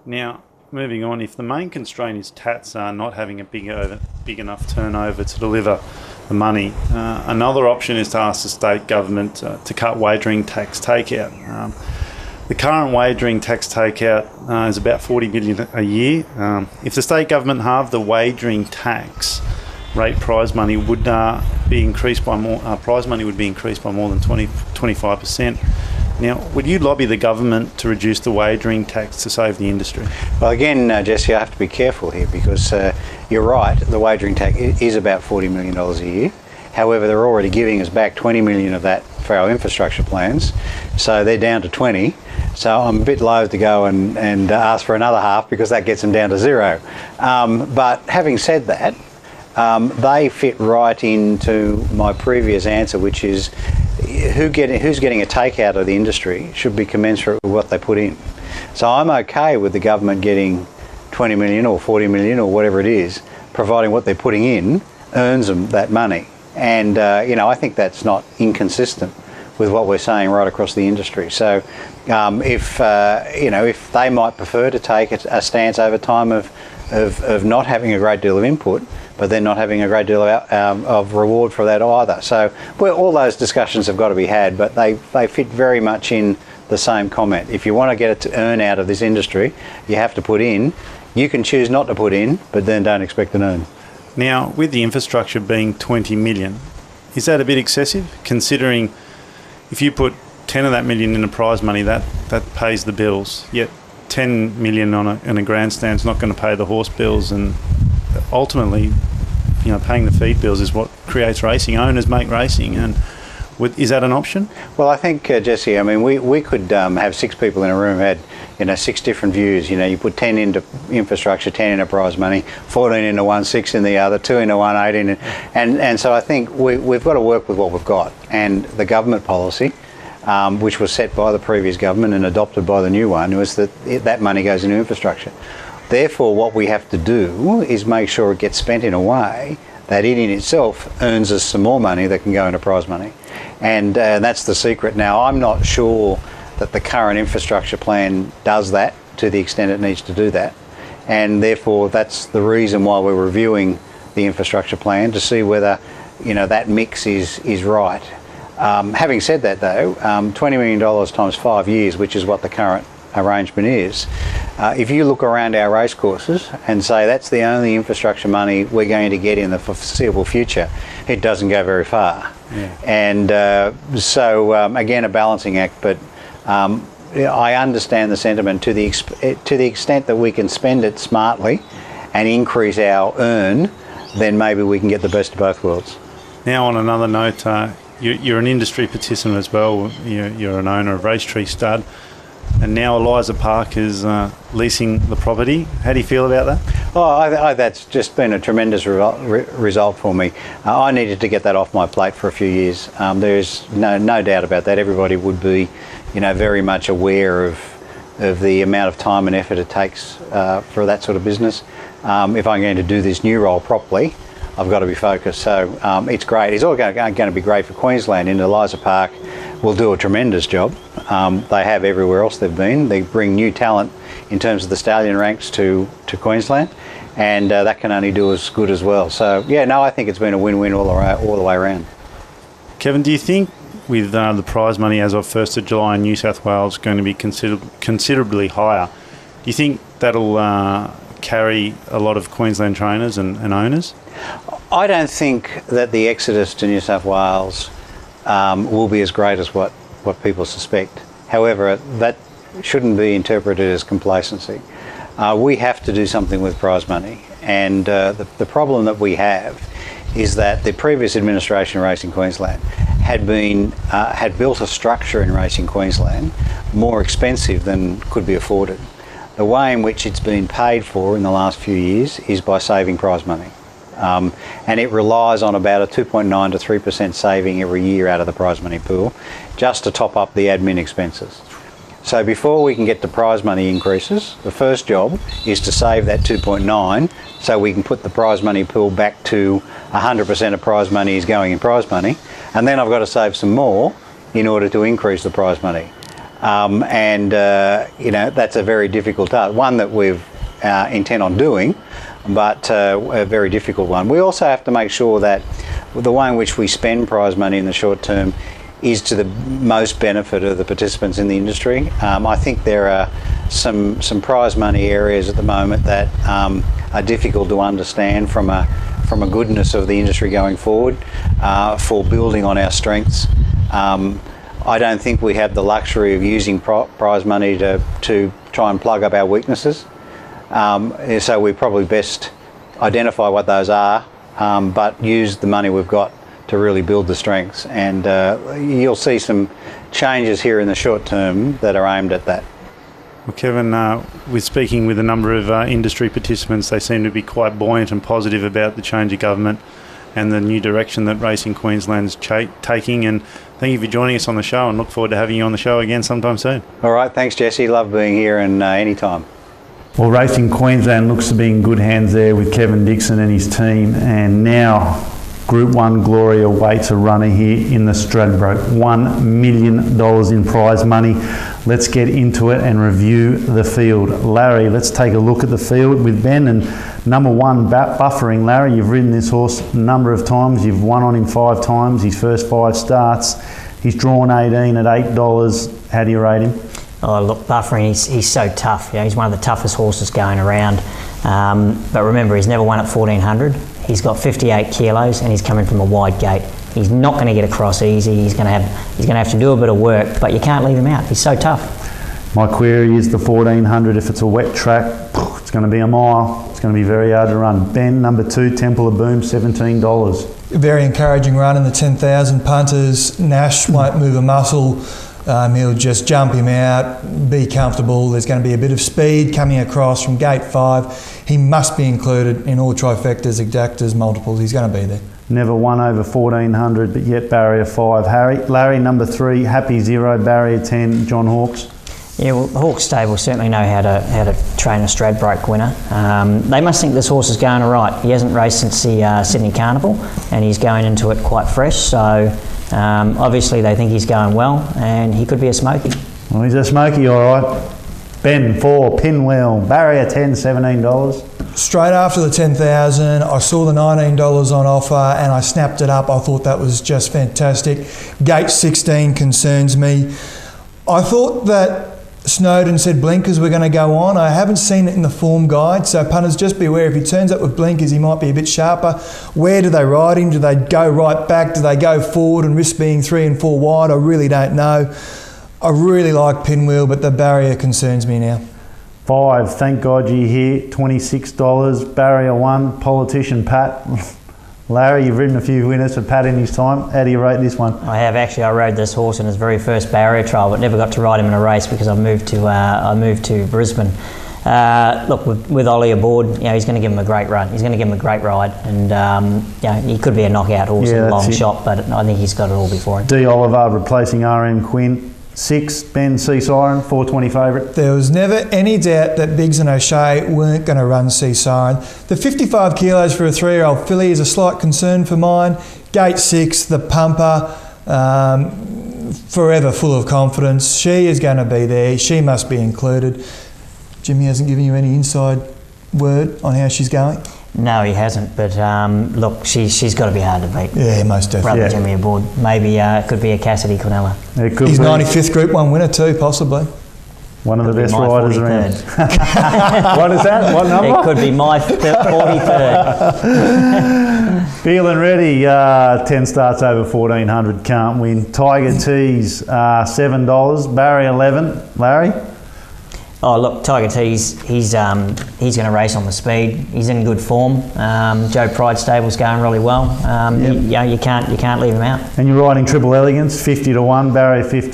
Now, moving on, if the main constraint is TATs are not having a big enough turnover to deliver the money, another option is to ask the state government to cut wagering tax takeout. The current wagering tax takeout is about 40 million a year. If the state government halved the wagering tax rate, prize money would be increased by more. Prize money would be increased by more than 25%. Now, would you lobby the government to reduce the wagering tax to save the industry? Well, again, Jesse, I have to be careful here because you're right, the wagering tax is about $40 million a year. However, they're already giving us back 20 million of that for our infrastructure plans, so they're down to 20. So I'm a bit loath to go and ask for another half because that gets them down to zero. But having said that, they fit right into my previous answer, which is who's getting a take out of the industry should be commensurate with what they put in. So I'm okay with the government getting 20 million or 40 million or whatever it is, providing what they're putting in earns them that money. And I think that's not inconsistent with what we're saying right across the industry. So if they might prefer to take a stance over time of not having a great deal of input, but then not having a great deal of reward for that either. So all those discussions have got to be had, but they fit very much in the same comment. If you want to get it to earn out of this industry, you have to put in. You can choose not to put in, but then don't expect to earn. Now, with the infrastructure being 20 million, is that a bit excessive? Considering if you put 10 of that million in a prize money, that pays the bills, yet 10 million in a grandstand is not going to pay the horse bills, and ultimately, paying the feed bills is what creates racing. Owners make racing, and is that an option? Well, I think, Jesse, we could have 6 people in a room who had 6 different views. You put 10 into infrastructure, 10 into prize money, 14 into one, 6 in the other, 2 into one, 8 in, and so I think we've got to work with what we've got. And the government policy, which was set by the previous government and adopted by the new one, was that money goes into infrastructure. Therefore, what we have to do is make sure it gets spent in a way that it in itself earns us some more money that can go into prize money. And that's the secret. Now, I'm not sure that the current infrastructure plan does that to the extent it needs to do that. And therefore, that's the reason why we're reviewing the infrastructure plan to see whether, that mix is right. Having said that, though, $20 million times 5 years, which is what the current arrangement is, if you look around our race courses and say that's the only infrastructure money we're going to get in the foreseeable future, it doesn't go very far. Yeah. And so again, a balancing act, but I understand the sentiment to the extent that we can spend it smartly and increase our earn, then maybe we can get the best of both worlds. Now, on another note, you're an industry participant as well. You're an owner of Racetree Stud, and now Eliza Park is leasing the property. How do you feel about that? Oh, that's just been a tremendous result for me. I needed to get that off my plate for a few years. There's no doubt about that. Everybody would be, very much aware of the amount of time and effort it takes for that sort of business. If I'm going to do this new role properly, I've got to be focused. So it's great. It's all going to be great for Queensland. And Eliza Park will do a tremendous job. They have everywhere else they've been. They bring new talent in terms of the stallion ranks to Queensland, and that can only do us good as well. So I think it's been a win-win all the way around. Kevin, do you think with the prize money as of 1st of July in New South Wales going to be considerably higher, do you think that'll carry a lot of Queensland trainers and owners? I don't think that the exodus to New South Wales will be as great as what people suspect. However, that shouldn't be interpreted as complacency. We have to do something with prize money, and the problem that we have is that the previous administration of Racing Queensland had built a structure in Racing Queensland more expensive than could be afforded. The way in which it's been paid for in the last few years is by saving prize money. And it relies on about a 2.9 to 3% saving every year out of the prize money pool just to top up the admin expenses. So before we can get to prize money increases, the first job is to save that 2.9 so we can put the prize money pool back to 100% of prize money is going in prize money, and then I've got to save some more in order to increase the prize money. You know, that's a very difficult task, one that we've intend on doing, but a very difficult one. We also have to make sure that the way in which we spend prize money in the short term is to the most benefit of the participants in the industry. I think there are some prize money areas at the moment that are difficult to understand from a goodness of the industry going forward for building on our strengths. I don't think we have the luxury of using prize money to try and plug up our weaknesses. So we probably best identify what those are, but use the money we've got to really build the strengths. And you'll see some changes here in the short term that are aimed at that. Well, Kevin, we're speaking with a number of industry participants. They seem to be quite buoyant and positive about the change of government and the new direction that Racing Queensland's taking. And thank you for joining us on the show, and look forward to having you on the show again sometime soon. All right, thanks Jesse, love being here, and anytime. Well, Racing Queensland looks to be in good hands there with Kevin Dixon and his team, and now Group 1 glory awaits a runner here in the Stradbroke. $1 million in prize money. Let's get into it and review the field. Larry, let's take a look at the field with Ben. And number one, Buffering. Larry, you've ridden this horse a number of times. You've won on him 5 times, his first 5 starts. He's drawn 18 at $8. How do you rate him? Oh, look, Buffering, he's so tough. You know, he's one of the toughest horses going around. But remember, he's never won at 1400. He's got 58 kilos and he's coming from a wide gate. He's not going to get across easy. He's going to have to do a bit of work, but you can't leave him out. He's so tough. My query is the 1400. If it's a wet track, it's going to be a mile. It's going to be very hard to run. Ben, number 2, Temple of Boom, $17. Very encouraging run in the 10,000 punters. Nash won't move a muscle. He'll just jump him out, be comfortable. There's going to be a bit of speed coming across from gate 5. He must be included in all trifectas, exactas, multiples. He's going to be there. Never won over 1400, but yet barrier 5. Larry, number 3, Happy Zero, barrier 10, John Hawkes. Yeah, well, the Hawkes stable certainly know how to train a Stradbroke winner. They must think this horse is going all right. He hasn't raced since the Sydney Carnival, and he's going into it quite fresh. So obviously they think he's going well, and he could be a smoky. Well, he's a smoky, all right. Ben, 4, Pinwheel, barrier 10, $17. Straight after the 10,000, I saw the $19 on offer and I snapped it up. I thought that was just fantastic. Gate 16 concerns me. I thought that Snowden said blinkers were going to go on. I haven't seen it in the form guide, so punters, just be aware if he turns up with blinkers, he might be a bit sharper. Where do they ride him? Do they go right back? Do they go forward and risk being 3 and 4 wide? I really don't know. I really like Pinwheel, but the barrier concerns me now. 5, thank God you're here, $26. Barrier 1, Politician Pat. Larry, you've ridden a few winners for Pat in his time. How do you rate this one? I have actually. I rode this horse in his very first barrier trial, but never got to ride him in a race because I moved to Brisbane. Look, with Ollie aboard, you know, he's going to give him a great run. He's going to give him a great ride, and you know, he could be a knockout horse in a long shot, but I think he's got it all before him. D. Oliver replacing RM Quinn. 6, Ben, Sea Siren, 420 favourite. There was never any doubt that Biggs and O'Shea weren't going to run Sea Siren. The 55 kilos for a 3-year-old filly is a slight concern for mine. Gate 6, the pumper, forever full of confidence. She is going to be there. She must be included. Jimmy hasn't given you any inside word on how she's going? No, he hasn't, but look, she's got to be hard to beat. Yeah, most definitely. Brother Jimmy aboard. Maybe it could be a Cassidy Cornella. It could He's be 95th Group 1 winner too, possibly. One of the best riders around. 43rd. What is that? What number? It could be my 43rd. Beal and Ready, 10 starts over 1400, can't win. Tiger Tees, $7. Barrier 11. Larry? Oh look, Tiger T's, he's going to race on the speed. He's in good form. Joe Pride stable's going really well. You can't leave him out. And you're riding Triple Elegance, 50-1, barrier 15.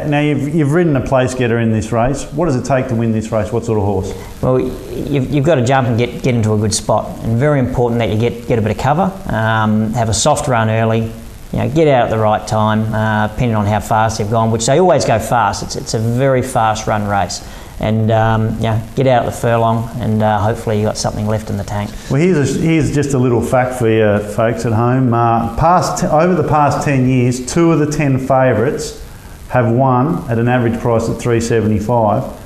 Now you've ridden a place getter in this race. What does it take to win this race? What sort of horse? Well, you've got to jump and get into a good spot, and very important that you get a bit of cover. Have a soft run early. You know, get out at the right time, depending on how fast they've gone, which they always go fast. It's a very fast run race. And get out the furlong, and hopefully you got something left in the tank. Well, here's just a little fact for you folks at home. Over the past 10 years, 2 of the 10 favourites have won at an average price at $3.75.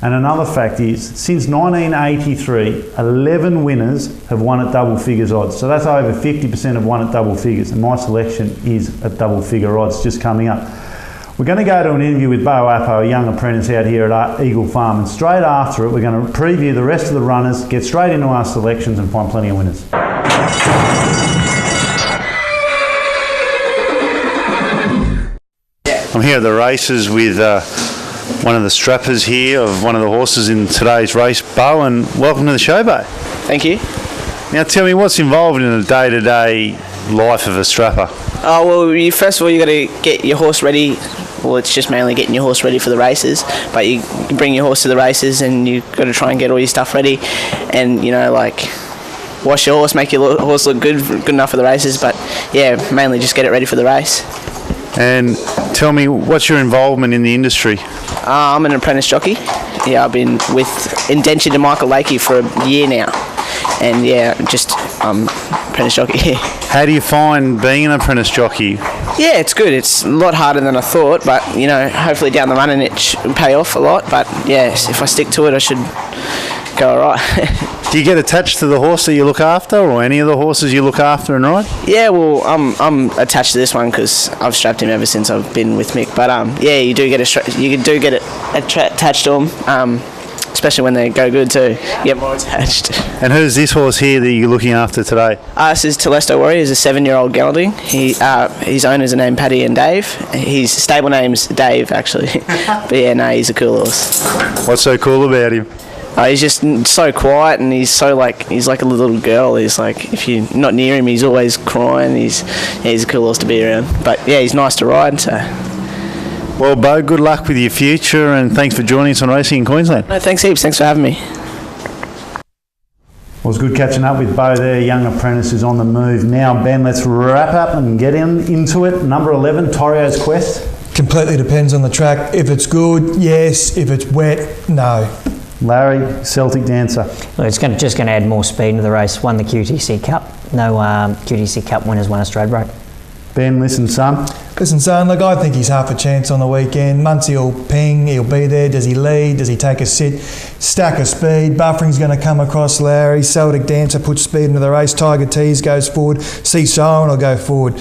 And another fact is, since 1983, 11 winners have won at double figures odds. So that's over 50% have won at double figures. And my selection is at double figure odds just coming up. We're going to go to an interview with Bo Appo, a young apprentice out here at Eagle Farm. And straight after it, we're going to preview the rest of the runners, get straight into our selections and find plenty of winners. I'm here at the races with one of the strappers here of one of the horses in today's race, Bo, and welcome to the show, Bo. Thank you. Now tell me, what's involved in the day-to-day life of a strapper? Oh, well, first of all, you got to get your horse ready. Well, it's just mainly getting your horse ready for the races, but you bring your horse to the races and you've got to try and get all your stuff ready and, you know, like, wash your horse, make your horse look good enough for the races, but yeah, mainly just get it ready for the race. And tell me, what's your involvement in the industry? I'm an apprentice jockey. Yeah, I've been indentured to Michael Lakey for a year now. And yeah, just apprentice jockey. How do you find being an apprentice jockey? Yeah, it's good. It's a lot harder than I thought, but you know, hopefully down the run and it should pay off a lot. But yes, if I stick to it, I should go all right. Do you get attached to the horse that you look after, or any of the horses you look after and ride? Yeah, well, I'm attached to this one because I've strapped him ever since I've been with Mick. But yeah, you do get it attached to them, especially when they go good too. You get more attached. And who's this horse here that you're looking after today? This is Telesto Warrior. He's a 7-year-old gelding. His owners are named Paddy and Dave. His stable name's Dave, actually. But yeah, no, he's a cool horse. What's so cool about him? He's just so quiet, and he's like a little girl. He's like, if you're not near him, he's always crying. He's a cool horse to be around. But yeah, he's nice to ride. So. Well, Bo, good luck with your future, and thanks for joining us on Racing in Queensland. No, thanks heaps. Thanks for having me. Well, it was good catching up with Bo there. Young apprentice is on the move. Now, Ben, let's wrap up and get into it. Number 11, Torio's Quest. Completely depends on the track. If it's good, yes. If it's wet, no. Larry, Celtic Dancer. Look, it's just going to add more speed into the race. Won the QTC Cup. No QTC Cup winners won a Stradbroke. Ben, Listen Son. Listen, son, look, I think he's half a chance on the weekend. Muncie will ping, he'll be there. Does he lead? Does he take a sit? Stack of speed. Buffering's going to come across Larry. Celtic Dancer puts speed into the race. Tiger Tease goes forward. Sea Siren will go forward.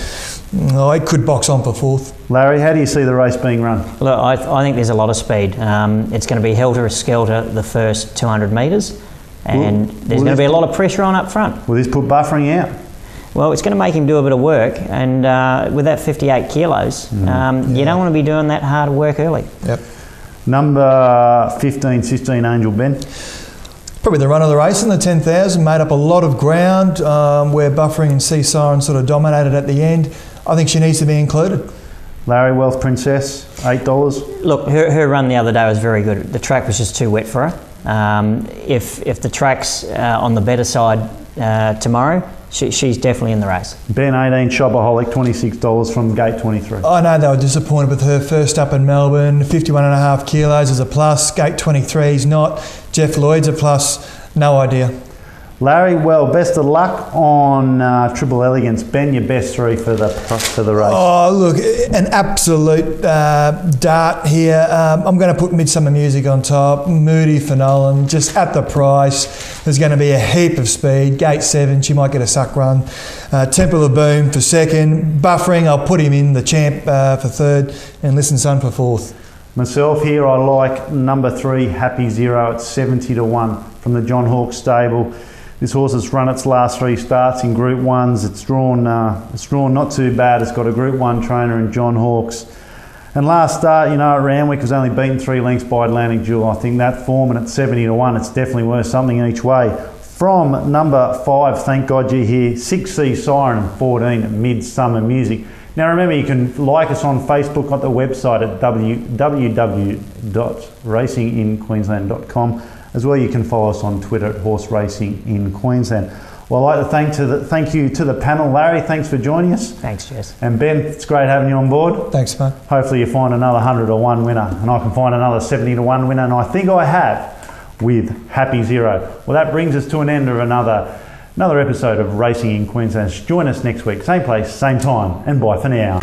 Oh, it could box on for fourth. Larry, how do you see the race being run? Look, I think there's a lot of speed. It's going to be helter-skelter the first 200 metres, and there's going to be a lot of pressure on up front. Will this put Buffering out? Well, it's going to make him do a bit of work, and with that 58 kilos, you don't want to be doing that hard work early. Yep. Number 15, Sistine Angel, Ben. Probably the run of the race in the 10,000, made up a lot of ground where Buffering and Sea Siren sort of dominated at the end. I think she needs to be included. Larry, Wealth Princess, $8. Look, her run the other day was very good. The track was just too wet for her. If the track's on the better side tomorrow, she's definitely in the race. Ben 18, Shopaholic, $26 from gate 23. I know they were disappointed with her first up in Melbourne. 51.5 kilos is a plus. Gate 23 is not. Jeff Lloyd's a plus. No idea. Larry, well, best of luck on Triple Elegance. Ben, your best three for the race. Oh, look, an absolute dart here. I'm going to put Midsummer Music on top. Moody for Nolan, just at the price. There's going to be a heap of speed. Gate 7, she might get a suck run. Temple of Boom for second. Buffering, I'll put him in, the champ for third. And Listen Son for fourth. Myself here, I like number 3, Happy Zero at 70-1 from the John Hawkes stable. This horse has run its last 3 starts in Group 1s. It's drawn not too bad. It's got a Group 1 trainer in John Hawkes. And last start, you know, at Randwick was only beaten 3 lengths by Atlantic Jewel. I think that form, and at 70-1, it's definitely worth something each way. From number 5, Thank God You're Here, 6C Siren and 14 Midsummer Music. Now remember, you can like us on Facebook at the website at www.racinginqueensland.com. As well, you can follow us on Twitter at Horse Racing in Queensland. Well, I'd like to thank you to the panel. Larry, thanks for joining us. Thanks, Jess. And Ben, it's great having you on board. Thanks, mate. Hopefully you find another 100-1 winner, and I can find another 70-1 winner, and I think I have with Happy Zero. Well, that brings us to an end of another episode of Racing in Queensland. Join us next week, same place, same time, and bye for now.